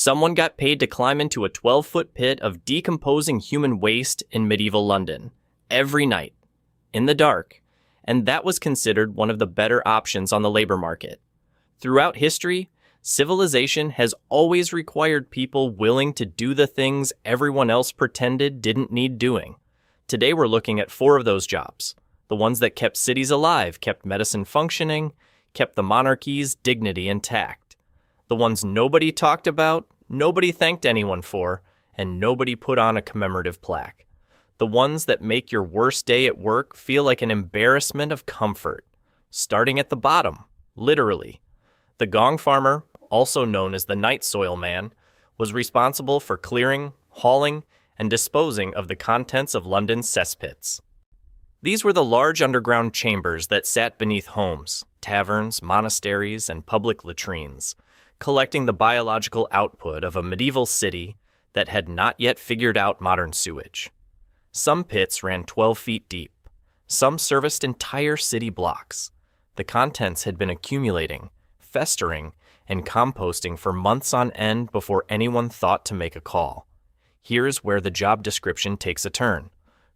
Someone got paid to climb into a 12-foot pit of decomposing human waste in medieval London, every night, in the dark, and that was considered one of the better options on the labor market. Throughout history, civilization has always required people willing to do the things everyone else pretended didn't need doing. Today we're looking at 4 of those jobs, the ones that kept cities alive, kept medicine functioning, kept the monarchy's dignity intact. The ones nobody talked about, nobody thanked anyone for, and nobody put on a commemorative plaque. The ones that make your worst day at work feel like an embarrassment of comfort. Starting at the bottom, literally. The gong farmer, also known as the night soil man, was responsible for clearing, hauling, and disposing of the contents of London's cesspits. These were the large underground chambers that sat beneath homes, taverns, monasteries, and public latrines, collecting the biological output of a medieval city that had not yet figured out modern sewage. Some pits ran 12 feet deep. Some serviced entire city blocks. The contents had been accumulating, festering, and composting for months on end before anyone thought to make a call. Here's where the job description takes a turn.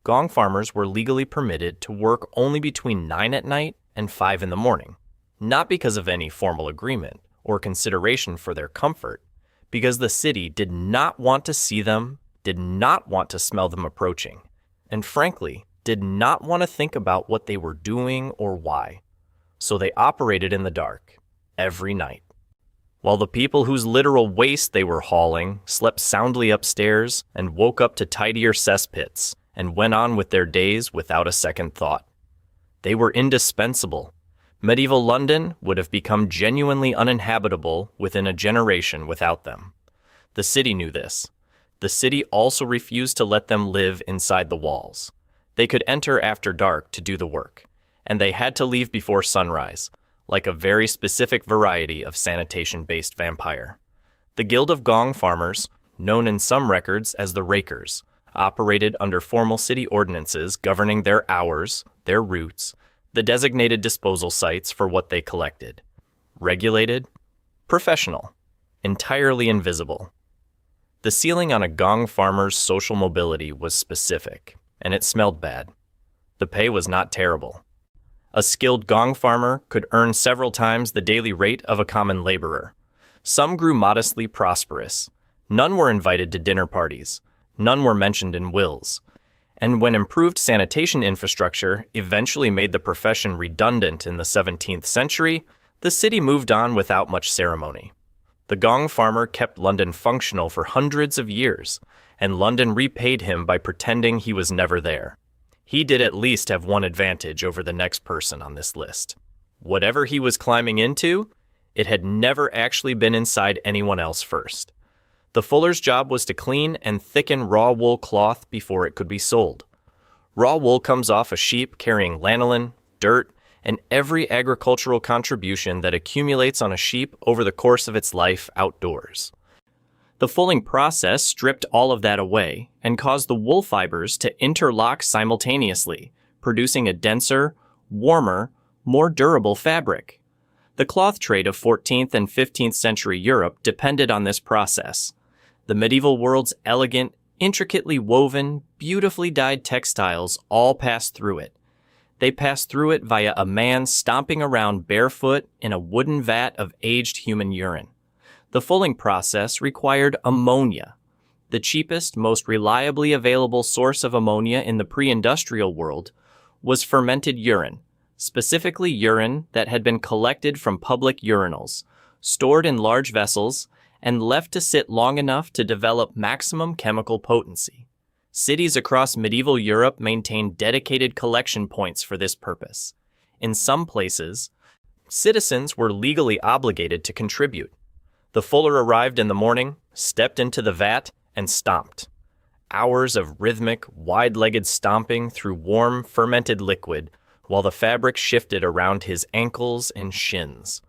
Gong farmers were legally permitted to work only between 9 at night and 5 in the morning, not because of any formal agreement or consideration for their comfort, because the city did not want to see them, did not want to smell them approaching, and frankly, did not want to think about what they were doing or why. So they operated in the dark, every night. While the people whose literal waste they were hauling slept soundly upstairs and woke up to tidier cesspits and went on with their days without a second thought. They were indispensable. Medieval London would have become genuinely uninhabitable within a generation without them. The city knew this. The city also refused to let them live inside the walls. They could enter after dark to do the work, and they had to leave before sunrise, like a very specific variety of sanitation-based vampire. The Guild of Gong Farmers, known in some records as the Rakers, operated under formal city ordinances governing their hours, their routes, the designated disposal sites for what they collected. Regulated, professional, entirely invisible. The ceiling on a gong farmer's social mobility was specific, and it smelled bad. The pay was not terrible. A skilled gong farmer could earn several times the daily rate of a common laborer. Some grew modestly prosperous. None were invited to dinner parties. None were mentioned in wills. And when improved sanitation infrastructure eventually made the profession redundant in the 17th century, the city moved on without much ceremony. The gong farmer kept London functional for hundreds of years, and London repaid him by pretending he was never there. He did at least have one advantage over the next person on this list. Whatever he was climbing into, it had never actually been inside anyone else first. The fuller's job was to clean and thicken raw wool cloth before it could be sold. Raw wool comes off a sheep carrying lanolin, dirt, and every agricultural contribution that accumulates on a sheep over the course of its life outdoors. The fulling process stripped all of that away and caused the wool fibers to interlock simultaneously, producing a denser, warmer, more durable fabric. The cloth trade of 14th and 15th century Europe depended on this process. The medieval world's elegant, intricately woven, beautifully dyed textiles all passed through it. They passed through it via a man stomping around barefoot in a wooden vat of aged human urine. The fulling process required ammonia. The cheapest, most reliably available source of ammonia in the pre-industrial world was fermented urine, specifically urine that had been collected from public urinals, stored in large vessels, and left to sit long enough to develop maximum chemical potency. Cities across medieval Europe maintained dedicated collection points for this purpose. In some places, citizens were legally obligated to contribute. The fuller arrived in the morning, stepped into the vat, and stomped. Hours of rhythmic, wide-legged stomping through warm, fermented liquid while the fabric shifted around his ankles and shins.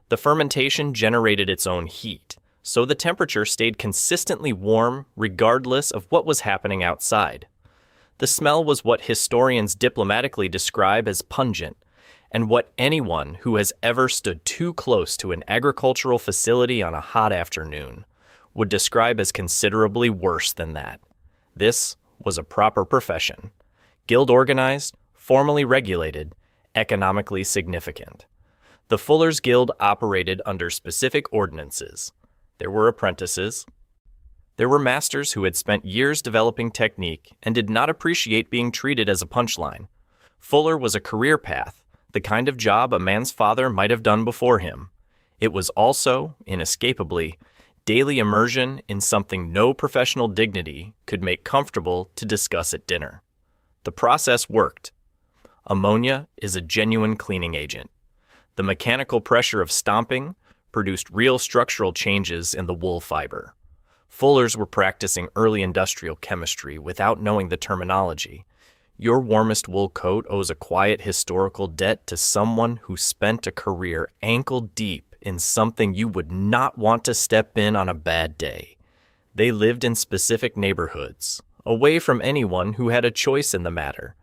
The fermentation generated its own heat, so the temperature stayed consistently warm regardless of what was happening outside. The smell was what historians diplomatically describe as pungent, and what anyone who has ever stood too close to an agricultural facility on a hot afternoon would describe as considerably worse than that. This was a proper profession. Guild-organized, formally regulated, economically significant. The Fullers' Guild operated under specific ordinances. There were apprentices. There were masters who had spent years developing technique and did not appreciate being treated as a punchline. Fuller was a career path, the kind of job a man's father might have done before him. It was also, inescapably, daily immersion in something no professional dignity could make comfortable to discuss at dinner. The process worked. Ammonia is a genuine cleaning agent. The mechanical pressure of stomping produced real structural changes in the wool fiber. Fullers were practicing early industrial chemistry without knowing the terminology. Your warmest wool coat owes a quiet historical debt to someone who spent a career ankle-deep in something you would not want to step in on a bad day. They lived in specific neighborhoods, away from anyone who had a choice in the matter.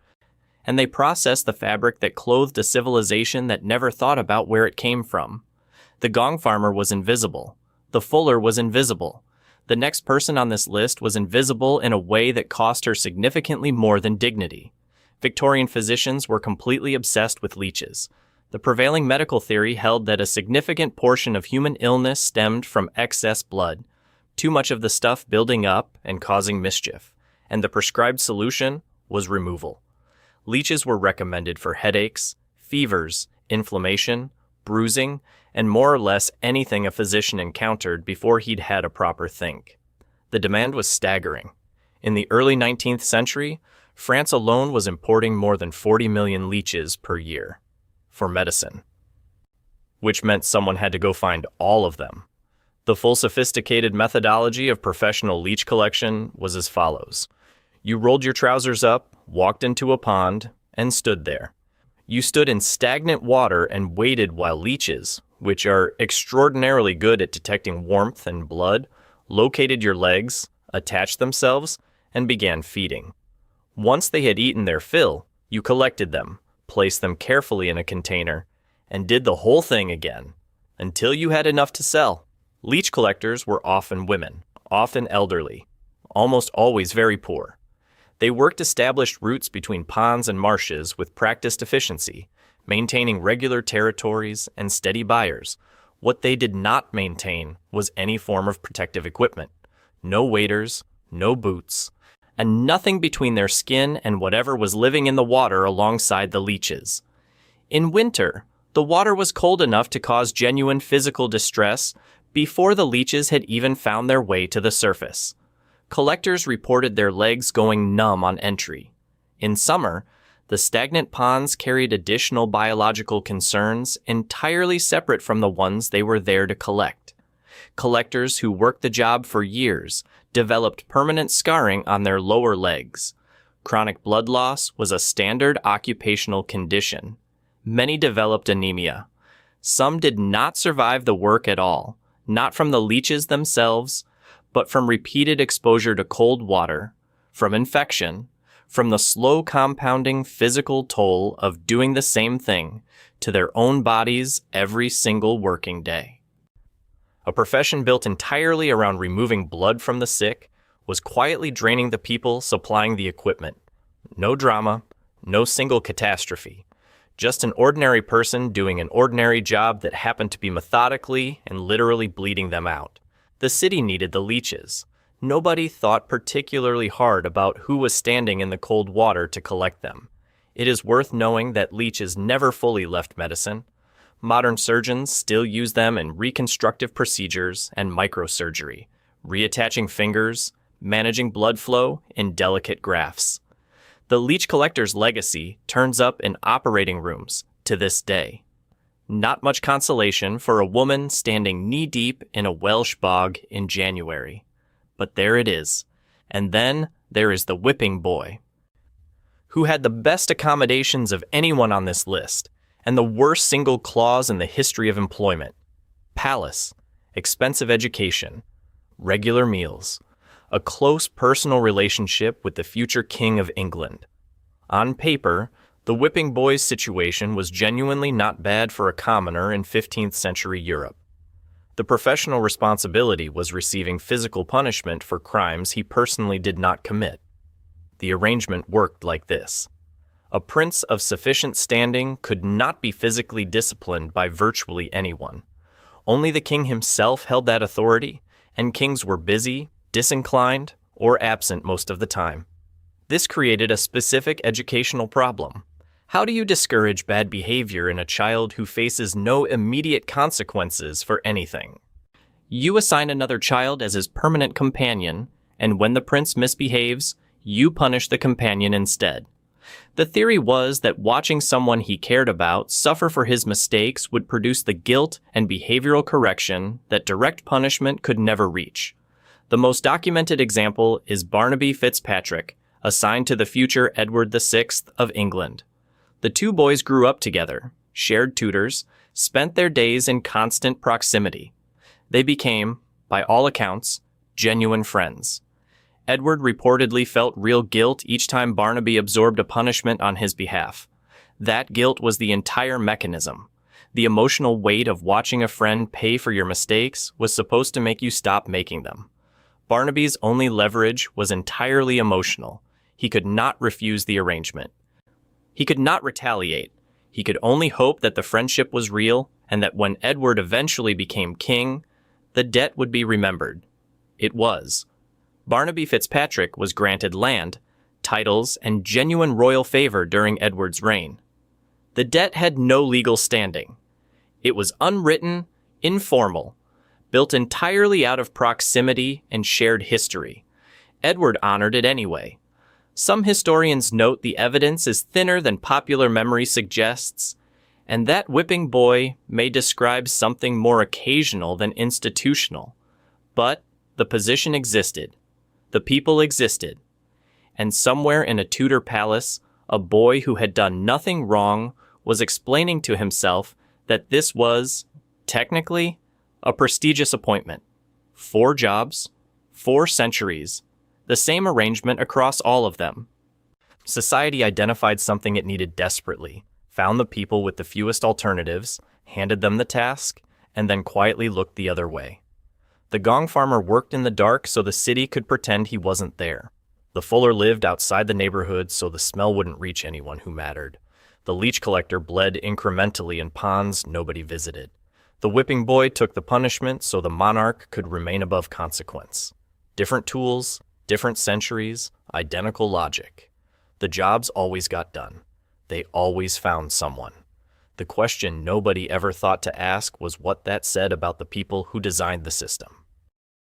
And they processed the fabric that clothed a civilization that never thought about where it came from. The gong farmer was invisible. The fuller was invisible. The next person on this list was invisible in a way that cost her significantly more than dignity. Victorian physicians were completely obsessed with leeches. The prevailing medical theory held that a significant portion of human illness stemmed from excess blood, too much of the stuff building up and causing mischief, and the prescribed solution was removal. Leeches were recommended for headaches, fevers, inflammation, bruising, and more or less anything a physician encountered before he'd had a proper think. The demand was staggering. In the early 19th century, France alone was importing more than 40 million leeches per year for medicine, which meant someone had to go find all of them. The full sophisticated methodology of professional leech collection was as follows. You rolled your trousers up, walked into a pond, and stood there. You stood in stagnant water and waited while leeches, which are extraordinarily good at detecting warmth and blood, located your legs, attached themselves, and began feeding. Once they had eaten their fill, you collected them, placed them carefully in a container, and did the whole thing again, until you had enough to sell. Leech collectors were often women, often elderly, almost always very poor. They worked established routes between ponds and marshes with practiced efficiency, maintaining regular territories and steady buyers. What they did not maintain was any form of protective equipment. No waders, no boots, and nothing between their skin and whatever was living in the water alongside the leeches. In winter, the water was cold enough to cause genuine physical distress before the leeches had even found their way to the surface. Collectors reported their legs going numb on entry. In summer, the stagnant ponds carried additional biological concerns entirely separate from the ones they were there to collect. Collectors who worked the job for years developed permanent scarring on their lower legs. Chronic blood loss was a standard occupational condition. Many developed anemia. Some did not survive the work at all, not from the leeches themselves, but from repeated exposure to cold water, from infection, from the slow compounding physical toll of doing the same thing to their own bodies every single working day. A profession built entirely around removing blood from the sick was quietly draining the people supplying the equipment. No drama, no single catastrophe. Just an ordinary person doing an ordinary job that happened to be methodically and literally bleeding them out. The city needed the leeches. Nobody thought particularly hard about who was standing in the cold water to collect them. It is worth knowing that leeches never fully left medicine. Modern surgeons still use them in reconstructive procedures and microsurgery, reattaching fingers, managing blood flow in delicate grafts. The leech collector's legacy turns up in operating rooms to this day. Not much consolation for a woman standing knee-deep in a Welsh bog in January. But there it is. And then there is the whipping boy, who had the best accommodations of anyone on this list, and the worst single clause in the history of employment. Palace, expensive education, regular meals, a close personal relationship with the future King of England. On paper, the whipping boy's situation was genuinely not bad for a commoner in 15th century Europe. The professional responsibility was receiving physical punishment for crimes he personally did not commit. The arrangement worked like this. A prince of sufficient standing could not be physically disciplined by virtually anyone. Only the king himself held that authority, and kings were busy, disinclined, or absent most of the time. This created a specific educational problem. How do you discourage bad behavior in a child who faces no immediate consequences for anything? You assign another child as his permanent companion, and when the prince misbehaves, you punish the companion instead. The theory was that watching someone he cared about suffer for his mistakes would produce the guilt and behavioral correction that direct punishment could never reach. The most documented example is Barnaby Fitzpatrick, assigned to the future Edward VI of England. The two boys grew up together, shared tutors, spent their days in constant proximity. They became, by all accounts, genuine friends. Edward reportedly felt real guilt each time Barnaby absorbed a punishment on his behalf. That guilt was the entire mechanism. The emotional weight of watching a friend pay for your mistakes was supposed to make you stop making them. Barnaby's only leverage was entirely emotional. He could not refuse the arrangement. He could not retaliate. He could only hope that the friendship was real and that when Edward eventually became king, the debt would be remembered. It was. Barnaby Fitzpatrick was granted land, titles, and genuine royal favor during Edward's reign. The debt had no legal standing. It was unwritten, informal, built entirely out of proximity and shared history. Edward honored it anyway. Some historians note the evidence is thinner than popular memory suggests, and that whipping boy may describe something more occasional than institutional. But the position existed. The people existed. And somewhere in a Tudor palace, a boy who had done nothing wrong was explaining to himself that this was, technically, a prestigious appointment. 4 jobs, 4 centuries, the same arrangement across all of them. Society identified something it needed desperately, found the people with the fewest alternatives, handed them the task, and then quietly looked the other way. The gong farmer worked in the dark so the city could pretend he wasn't there. The fuller lived outside the neighborhood so the smell wouldn't reach anyone who mattered. The leech collector bled incrementally in ponds nobody visited. The whipping boy took the punishment so the monarch could remain above consequence. Different tools, different centuries, identical logic. The jobs always got done. They always found someone. The question nobody ever thought to ask was what that said about the people who designed the system.